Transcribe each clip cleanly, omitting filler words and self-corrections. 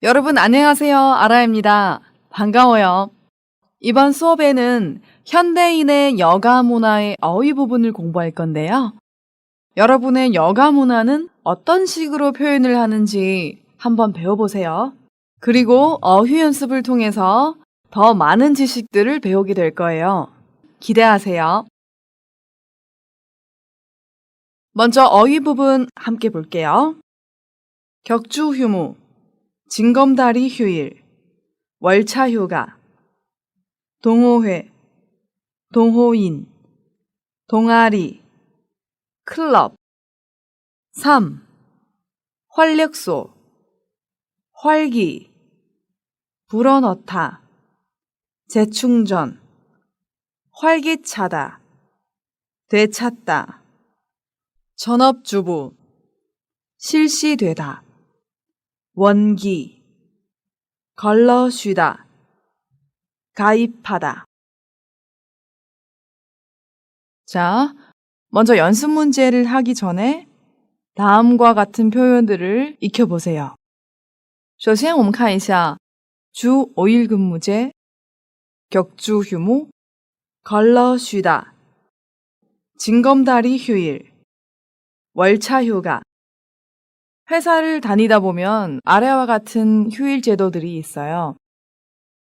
여러분 안녕하세요. 아라입니다. 반가워요. 이번 수업에는 현대인의 여가 문화의 어휘 부분을 공부할 건데요. 여러분의 여가 문화는 어떤 식으로 표현을 하는지 한번 배워보세요. 그리고 어휘 연습을 통해서 더 많은 지식들을 배우게 될 거예요. 기대하세요. 먼저 어휘 부분 함께 볼게요. 격주 휴무, 징검다리 휴일, 월차 휴가, 동호회, 동호인, 동아리, 클럽. 3. 활력소, 활기, 불어넣다, 재충전, 활기차다, 되찾다, 전업주부, 실시되다, 원기, 걸러쉬다, 가입하다. 자, 먼저 연습 문제를 하기 전에 다음과 같은 표현들을 익혀보세요. 首先我们看一下주 5일 근무제, 격주 휴무, 걸러쉬다, 징검다리 휴일, 월차 휴가. 회사를 다니다 보면 아래와 같은 휴일 제도들이 있어요.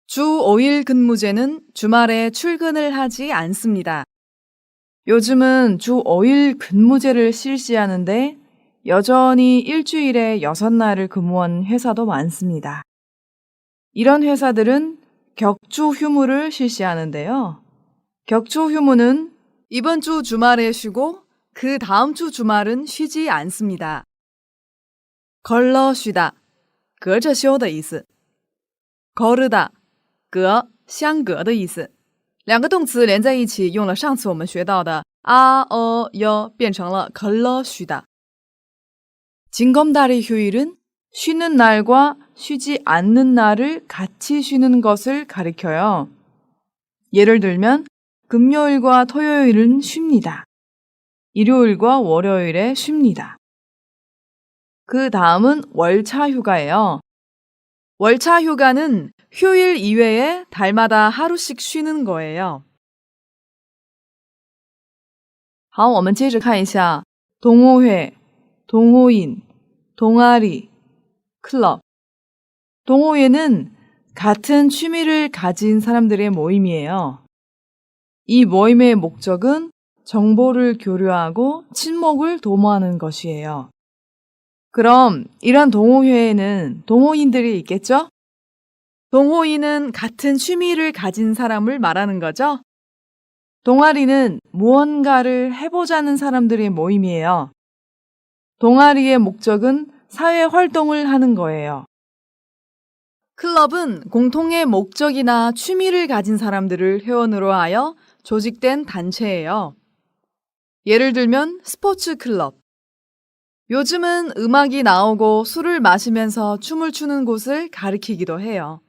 주 5일 근무제는 주말에 출근을 하지 않습니다. 요즘은 주 5일 근무제를 실시하는데 여전히 일주일에 6날을 근무한 회사도 많습니다. 이런 회사들은 격주 휴무를 실시하는데요. 격주 휴무는 이번 주 주말에 쉬고 그 다음 주 주말은 쉬지 않습니다. 걸러 쉬다, 隔着休的意思。걸으다, 隔，相隔的意思。两个动词连在一起，用了上次我们学到的啊、요变成了걸러 쉬다。 징검다리 휴일은 쉬는 날과 쉬지 않는 날을 같이 쉬는 것을 가리켜요. 예를 들면 금요일과 토요일은 쉽니다. 일요일과 월요일에 쉽니다. 그 다음은 월차 휴가예요. 월차 휴가는 휴일 이외에 달마다 하루씩 쉬는 거예요. 好，我们接着看一下 동호회, 동호인, 동아리, 클럽. 동호회는 같은 취미를 가진 사람들의 모임이에요. 이 모임의 목적은 정보를 교류하고 친목을 도모하는 것이에요. 그럼 이런 동호회에는 동호인들이 있겠죠? 동호인은 같은 취미를 가진 사람을 말하는 거죠? 동아리는 무언가를 해보자는 사람들의 모임이에요. 동아리의 목적은 사회 활동을 하는 거예요. 클럽은 공통의 목적이나 취미를 가진 사람들을 회원으로 하여 조직된 단체예요. 예를 들면 스포츠 클럽. 요즘은 음악이 나오고 술을 마시면서 춤을 추는 곳을 가리키기도 해요.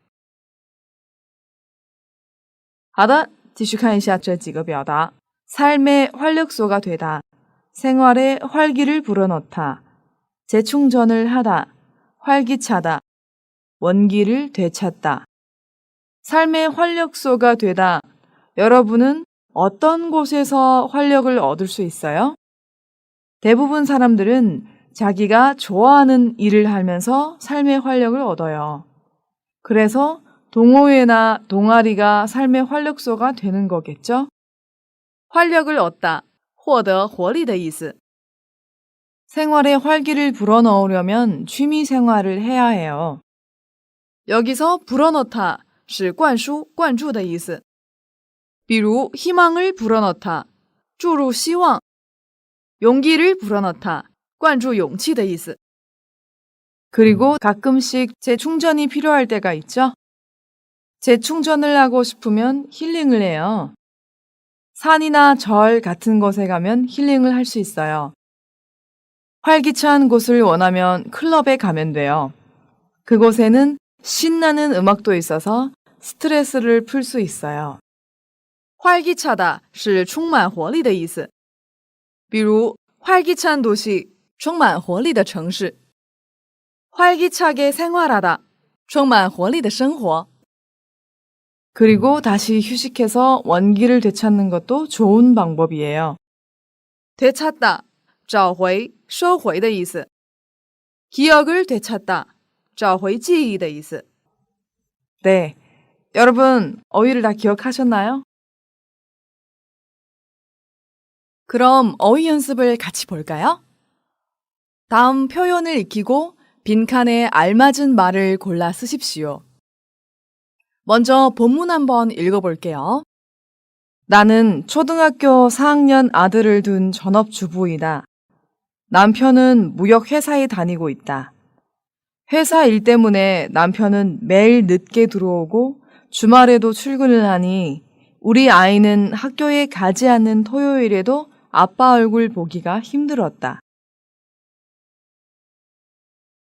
好的，继续看一下这几个表达。 삶의 활력소가 되다, 생활에 활기를 불어넣다, 재충전을 하다, 활기차다, 원기를 되찾다. 삶의 활력소가 되다. 여러분은 어떤 곳에서 활력을 얻을 수 있어요? 대부분 사람들은 자기가 좋아하는 일을 하면서 삶의 활력을 얻어요. 그래서 동호회나 동아리가 삶의 활력소가 되는 거겠죠? 활력을 얻다, 获得活力的意思。 생활에 활기를 불어넣으려면 취미 생활을 해야 해요. 여기서 불어넣다, 是灌输,灌注的意思。比如 희망을 불어넣다, 注入希望。 용기를 불어넣다, 灌注勇气的意思。 그리고 가끔씩 재충전이 필요할 때가 있죠? 재충전을 하고 싶으면 힐링을 해요. 산이나 절 같은 곳에 가면 힐링을 할 수 있어요. 활기찬 곳을 원하면 클럽에 가면 돼요. 그곳에는 신나는 음악도 있어서 스트레스를 풀 수 있어요. 활기차다 是充满活力的意思。比如 활기찬 도시, 充满活力的城市。 활기차게 생활하다, 充满活力的生活。 그리고 다시 휴식해서 원기를 되찾는 것도 좋은 방법이에요. 되찾다, 找回,收回的意思。 기억을 되찾다, 找回记忆的意思。 네. 여러분, 어휘를 다 기억하셨나요? 그럼 어휘 연습을 같이 볼까요? 다음 표현을 익히고 빈칸에 알맞은 말을 골라 쓰십시오. 먼저 본문 한번 읽어볼게요. 나는 초등학교 4학년 아들을 둔 전업주부이다. 남편은 무역회사에 다니고 있다. 회사 일 때문에 남편은 매일 늦게 들어오고 주말에도 출근을 하니 우리 아이는 학교에 가지 않는 토요일에도 아빠 얼굴 보기가 힘들었다.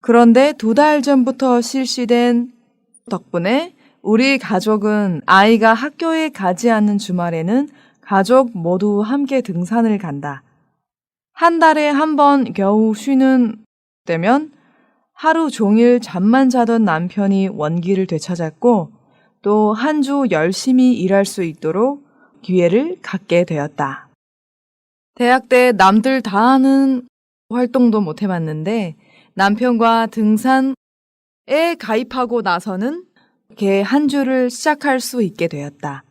그런데 2달 전부터 실시된 덕분에 우리 가족은 아이가 학교에 가지 않는 주말에는 가족 모두 함께 등산을 간다. 한 달에 한 번 겨우 쉬는 때면 하루 종일 잠만 자던 남편이 원기를 되찾았고 또 한 주 열심히 일할 수 있도록 기회를 갖게 되었다. 대학 때 남들 다 하는 활동도 못 해봤는데 남편과 등산에 가입하고 나서는 이렇게 한 주를 시작할 수 있게 되었다.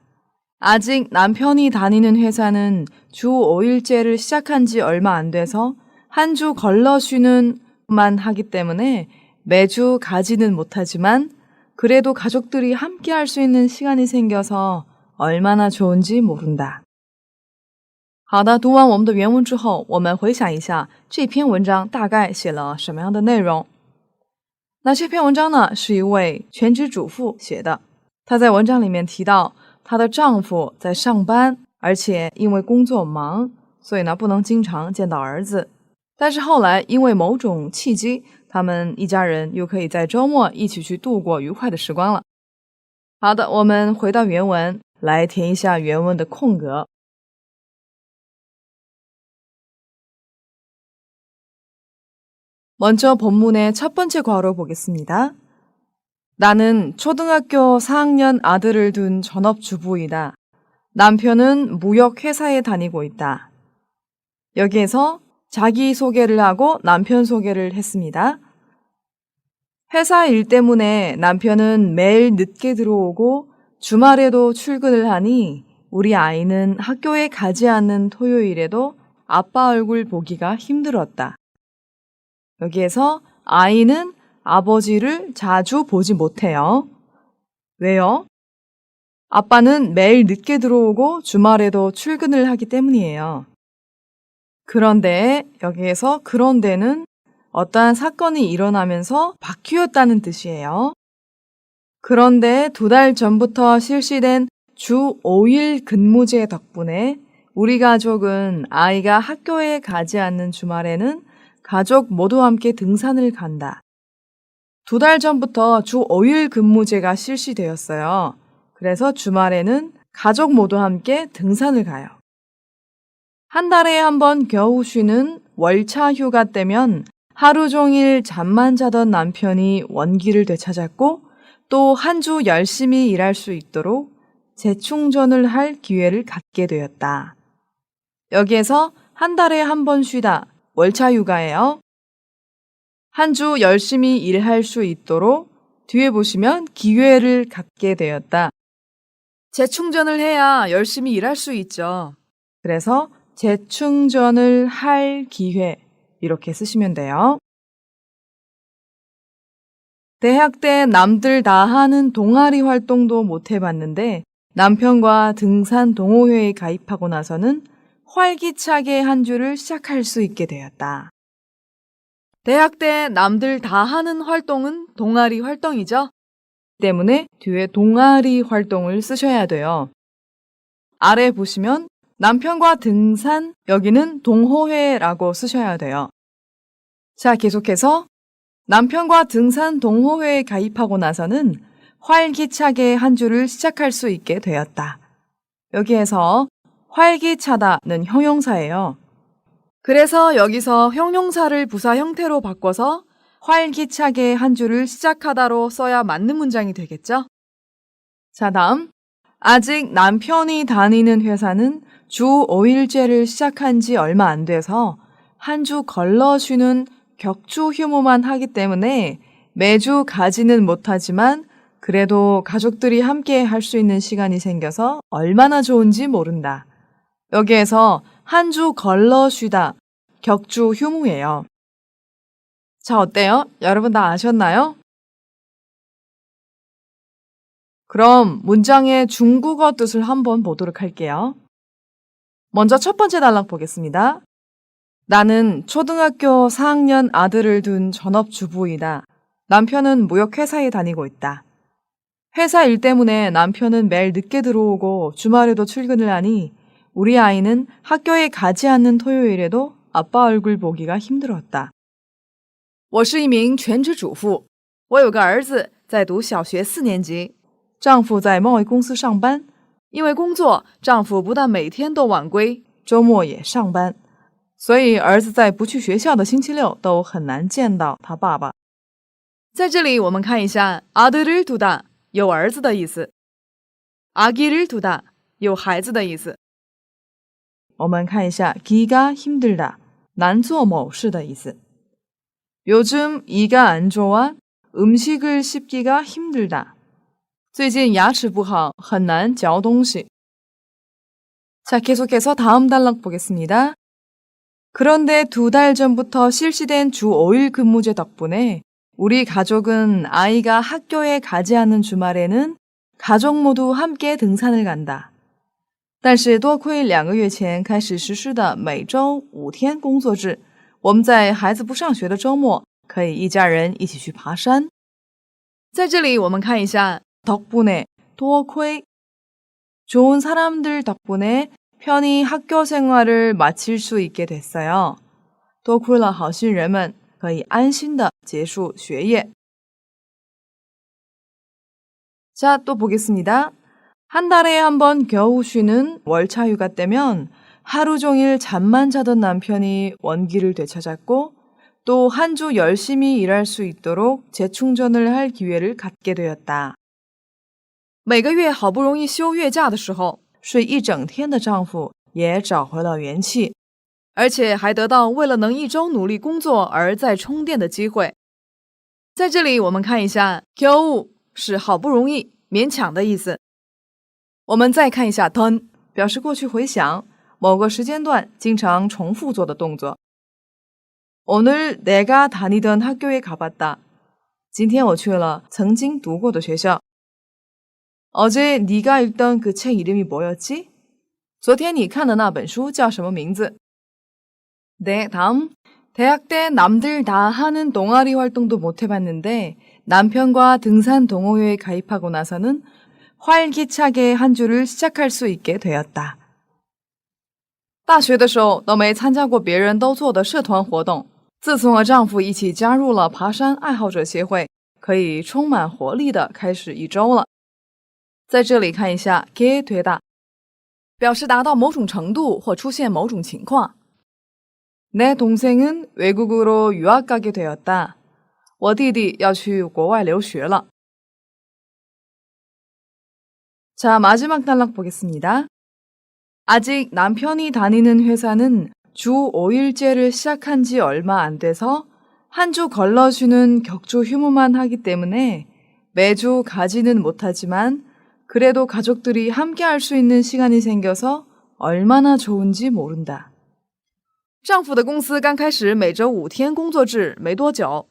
아직 남편이 다니는 회사는 주 5일제를 시작한 지 얼마 안 돼서 한 주 걸러 쉬는 만 하기 때문에 매주 가지는 못하지만 그래도 가족들이 함께 할 수 있는 시간이 생겨서 얼마나 좋은지 모른다. 好的，读完我们的原文之后，我们回想一下这篇文章大概写了什么样的内容。那这篇文章呢，是一位全职主妇写的。她在文章里面提到，她的丈夫在上班，而且因为工作忙，所以呢不能经常见到儿子。但是后来因为某种契机，他们一家人又可以在周末一起去度过愉快的时光了。好的，我们回到原文，来填一下原文的空格。 먼저 본문의 첫 번째 괄호 보겠습니다. 나는 초등학교 4학년 아들을 둔 전업주부이다. 남편은 무역회사에 다니고 있다. 여기에서 자기 소개를 하고 남편 소개를 했습니다. 회사 일 때문에 남편은 매일 늦게 들어오고 주말에도 출근을 하니 우리 아이는 학교에 가지 않는 토요일에도 아빠 얼굴 보기가 힘들었다. 여기에서 아이는 아버지를 자주 보지 못해요. 왜요? 아빠는 매일 늦게 들어오고 주말에도 출근을 하기 때문이에요. 그런데 여기에서 그런데는 어떠한 사건이 일어나면서 바뀌었다는 뜻이에요. 그런데 2달 전부터 실시된 주 5일 근무제 덕분에 우리 가족은 아이가 학교에 가지 않는 주말에는 가족 모두 함께 등산을 간다. 2달 전부터 주 5일 근무제가 실시되었어요. 그래서 주말에는 가족 모두 함께 등산을 가요. 한 달에 한 번 겨우 쉬는 월차 휴가 때면 하루 종일 잠만 자던 남편이 원기를 되찾았고 또 한 주 열심히 일할 수 있도록 재충전을 할 기회를 갖게 되었다. 여기에서 한 달에 한 번 쉬다. 월차 휴가예요. 한 주 열심히 일할 수 있도록 뒤에 보시면 기회를 갖게 되었다. 재충전을 해야 열심히 일할 수 있죠. 그래서 재충전을 할 기회 이렇게 쓰시면 돼요. 대학 때 남들 다 하는 동아리 활동도 못 해봤는데 남편과 등산 동호회에 가입하고 나서는 활기차게 한 주를 시작할 수 있게 되었다. 대학 때 남들 다 하는 활동은 동아리 활동이죠. 때문에 뒤에 동아리 활동을 쓰셔야 돼요. 아래 보시면 남편과 등산, 여기는 동호회라고 쓰셔야 돼요. 자, 계속해서 남편과 등산 동호회에 가입하고 나서는 활기차게 한 주를 시작할 수 있게 되었다. 여기에서 활기차다는 형용사예요. 그래서 여기서 형용사를 부사 형태로 바꿔서 활기차게 한 주를 시작하다로 써야 맞는 문장이 되겠죠? 자, 다음. 아직 남편이 다니는 회사는 주 5일제를 시작한 지 얼마 안 돼서 한 주 걸러 쉬는 격주 휴무만 하기 때문에 매주 가지는 못하지만 그래도 가족들이 함께 할 수 있는 시간이 생겨서 얼마나 좋은지 모른다. 여기에서 한 주 걸러 쉬다, 격주 휴무예요. 자, 어때요? 여러분 다 아셨나요? 그럼 문장의 중국어 뜻을 한번 보도록 할게요. 먼저 첫 번째 단락 보겠습니다. 나는 초등학교 4학년 아들을 둔 전업주부이다. 남편은 무역회사에 다니고 있다. 회사 일 때문에 남편은 매일 늦게 들어오고 주말에도 출근을 하니 우리 아이는 학교에 가지 않는 토요일에도 아빠 얼굴 보기가 힘들었다. 我是一名全职主妇，我有个儿子在读小学4年级。丈夫在贸易公司上班，因为工作，丈夫不但每天都晚归，周末也上班，所以儿子在不去学校的星期六都很难见到他爸爸。在这里我们看一下아들을 두다有儿子的意思，아기를 두다有孩子的意思。我们看一下기가 힘들다难做某事的意思。요즘 이가 안 좋아 음식을 씹기가 힘들다. 最近牙齿不好很难嚼东西。 자, 계속해서 다음 단락 보겠습니다. 그런데 2달 전부터 실시된 주 5일 근무제 덕분에 우리 가족은 아이가 학교에 가지 않는 주말에는 가족 모두 함께 등산을 간다. 但是多亏2个月前开始实施的每周5天工作制，我们在孩子不上学的周末可以一家人一起去爬山。在这里我们看一下 덕분에, 多亏 좋은 사람들 덕분에 편히 학교 생활을 마칠 수 있게 됐어요. 多亏了好心人们可以安心的结束学业。 자, 또 보겠습니다. 한 달에 한 번 겨우 쉬는 월차 휴가 때면 하루 종일 잠만 자던 남편이 원기를 되찾았고 또 한 주 열심히 일할 수 있도록 재충전을 할 기회를 갖게 되었다. 每个月好不容易休月假的时候，睡一整天的丈夫也找回了元气，而且还得到为了能一周努力工作而再充电的机会。在这里我们看一下겨우是好不容易勉强的意思。我们再看一下던表示过去回想某个时间段经常重复做的动作。 오늘 내가 다니던 학교에 가봤다. 今天我去了曾经读过的学校。 어제 네가 읽던 그 책 이름이 뭐였지? 昨天你看的那本书叫什么名字? 네, 다음. 대학 때 남들 다 하는 동아리 활동도 못 해봤는데 남편과 등산 동호회에 가입하고 나서는 활기차게 한 주를 시작할 수 있게 되었다. 大学的时候都没参加过别人都做的社团活动，自从和丈夫一起加入了爬山爱好者协会，可以充满活力的开始一周了。在这里看一下给推大，表示达到某种程度或出现某种情况。 내 동생은 외국으로 유학 가게 되었다. 我弟弟要去国外留学了。 자, 마지막 단락 보겠습니다. 아직 남편이 다니는 회사는 주 5일제를 시작한 지 얼마 안 돼서 한 주 걸러쉬는 격주 휴무만 하기 때문에 매주 가지는 못하지만 그래도 가족들이 함께 할 수 있는 시간이 생겨서 얼마나 좋은지 모른다. 丈夫的公司刚开始每周5天工作制没多久，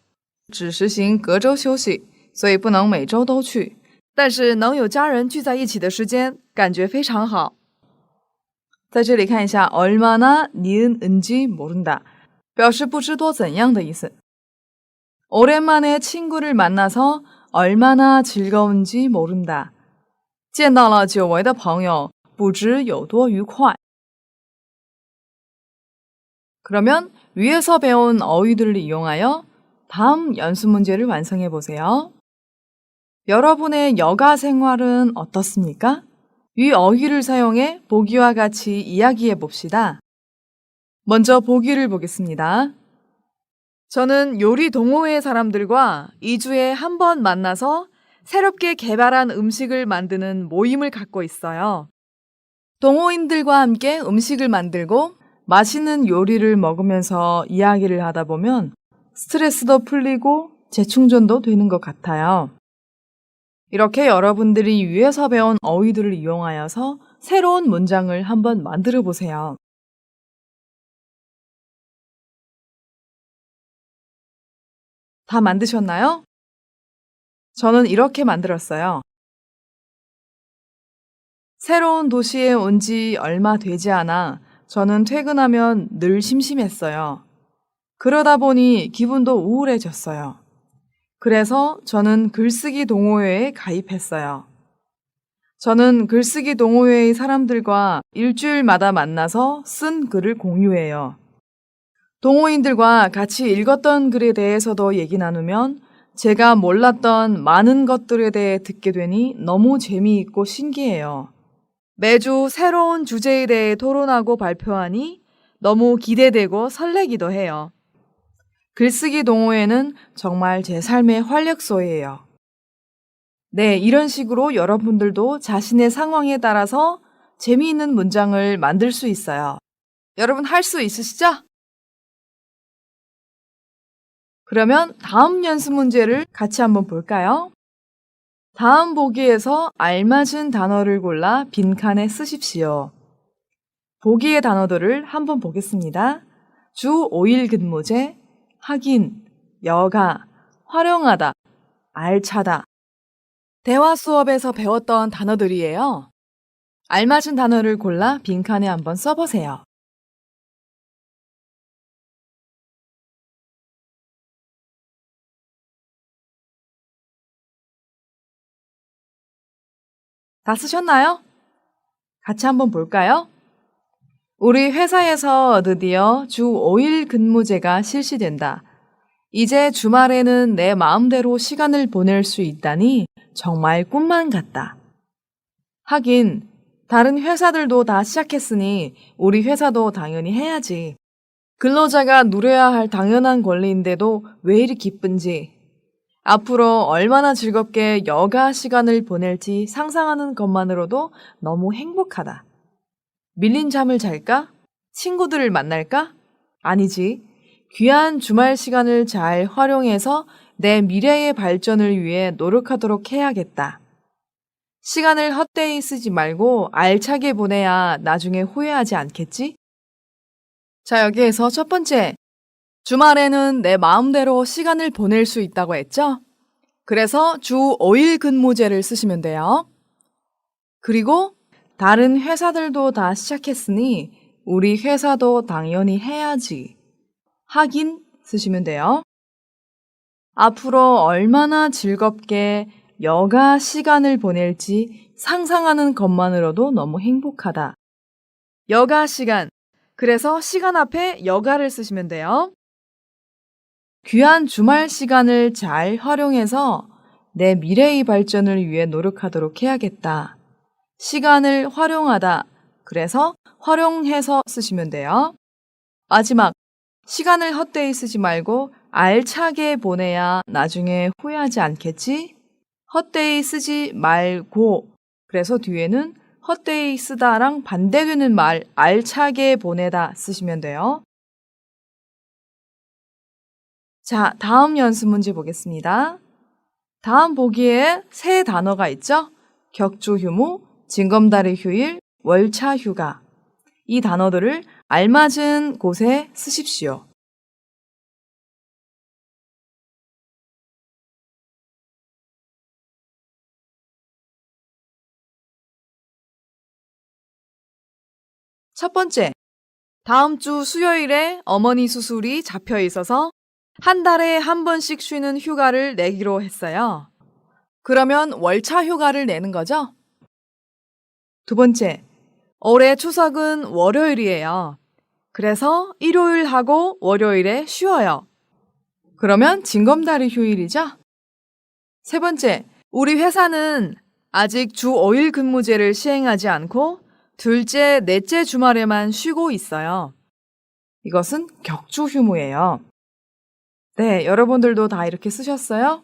只实行隔周休息，所以不能每周都去。但是能有家人聚在一起的时间，感觉非常好。在这里看一下얼마나 니은은지 모른다， 表示不知多怎样的意思。오랜만에 친구를 만나서 얼마나 즐거운지 모른다， 见到了久违的朋友，不知有多愉快。 그러면 위에서 배운 어휘들을 이용하여 다음 연습 문제를 완성해 보세요. 여러분의 여가 생활은 어떻습니까? 위 어휘를 사용해 보기와 같이 이야기해 봅시다. 먼저 보기를 보겠습니다. 저는 요리 동호회 사람들과 2주에 한 번 만나서 새롭게 개발한 음식을 만드는 모임을 갖고 있어요. 동호인들과 함께 음식을 만들고 맛있는 요리를 먹으면서 이야기를 하다 보면 스트레스도 풀리고 재충전도 되는 것 같아요. 이렇게 여러분들이 위에서 배운 어휘들을 이용하여서 새로운 문장을 한번 만들어 보세요. 다 만드셨나요? 저는 이렇게 만들었어요. 새로운 도시에 온 지 얼마 되지 않아 저는 퇴근하면 늘 심심했어요. 그러다 보니 기분도 우울해졌어요. 그래서 저는 글쓰기 동호회에 가입했어요. 저는 글쓰기 동호회의 사람들과 일주일마다 만나서 쓴 글을 공유해요. 동호인들과 같이 읽었던 글에 대해서도 얘기 나누면 제가 몰랐던 많은 것들에 대해 듣게 되니 너무 재미있고 신기해요. 매주 새로운 주제에 대해 토론하고 발표하니 너무 기대되고 설레기도 해요. 글쓰기 동호회는 정말 제 삶의 활력소예요. 네, 이런 식으로 여러분들도 자신의 상황에 따라서 재미있는 문장을 만들 수 있어요. 여러분 할 수 있으시죠? 그러면 다음 연습 문제를 같이 한번 볼까요? 다음 보기에서 알맞은 단어를 골라 빈칸에 쓰십시오. 보기의 단어들을 한번 보겠습니다. 주 5일 근무제, 하긴, 여가, 활용하다, 알차다. 대화 수업에서 배웠던 단어들이에요. 알맞은 단어를 골라 빈칸에 한번 써보세요. 다 쓰셨나요? 같이 한번 볼까요? 우리 회사에서 드디어 주 5일 근무제가 실시된다. 이제 주말에는 내 마음대로 시간을 보낼 수 있다니 정말 꿈만 같다. 하긴 다른 회사들도 다 시작했으니 우리 회사도 당연히 해야지. 근로자가 누려야 할 당연한 권리인데도 왜 이리 기쁜지, 앞으로 얼마나 즐겁게 여가 시간을 보낼지 상상하는 것만으로도 너무 행복하다. 밀린 잠을 잘까? 친구들을 만날까? 아니지. 귀한 주말 시간을 잘 활용해서 내 미래의 발전을 위해 노력하도록 해야겠다. 시간을 헛되이 쓰지 말고 알차게 보내야 나중에 후회하지 않겠지? 자, 여기에서 첫 번째. 주말에는 내 마음대로 시간을 보낼 수 있다고 했죠? 그래서 주 5일 근무제를 쓰시면 돼요. 그리고 다른 회사들도 다 시작했으니 우리 회사도 당연히 해야지. 하긴 쓰시면 돼요. 앞으로 얼마나 즐겁게 여가 시간을 보낼지 상상하는 것만으로도 너무 행복하다. 여가 시간. 그래서 시간 앞에 여가를 쓰시면 돼요. 귀한 주말 시간을 잘 활용해서 내 미래의 발전을 위해 노력하도록 해야겠다. 시간을 활용하다. 그래서 활용해서 쓰시면 돼요. 마지막, 시간을 헛되이 쓰지 말고 알차게 보내야 나중에 후회하지 않겠지? 헛되이 쓰지 말고, 그래서 뒤에는 헛되이 쓰다랑 반대되는 말 알차게 보내다 쓰시면 돼요. 자, 다음 연습 문제 보겠습니다. 다음 보기에 세 단어가 있죠? 격주 휴무, 징검다리 휴일, 월차 휴가. 이 단어들을 알맞은 곳에 쓰십시오. 첫 번째, 다음 주 수요일에 어머니 수술이 잡혀 있어서 한 달에 한 번씩 쉬는 휴가를 내기로 했어요. 그러면 월차 휴가를 내는 거죠? 두 번째, 올해 추석은 월요일이에요. 그래서 일요일하고 월요일에 쉬어요. 그러면 징검다리 휴일이죠? 세 번째, 우리 회사는 아직 주 5일 근무제를 시행하지 않고 둘째, 넷째 주말에만 쉬고 있어요. 이것은 격주 휴무예요. 네, 여러분들도 다 이렇게 쓰셨어요?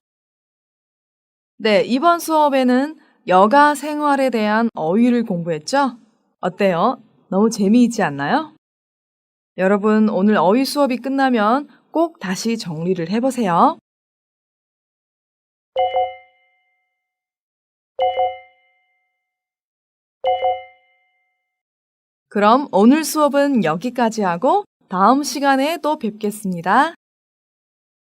네, 이번 수업에는 여가 생활에 대한 어휘를 공부했죠? 어때요? 너무 재미있지 않나요? 여러분, 오늘 어휘 수업이 끝나면 꼭 다시 정리를 해보세요. 그럼 오늘 수업은 여기까지 하고 다음 시간에 또 뵙겠습니다.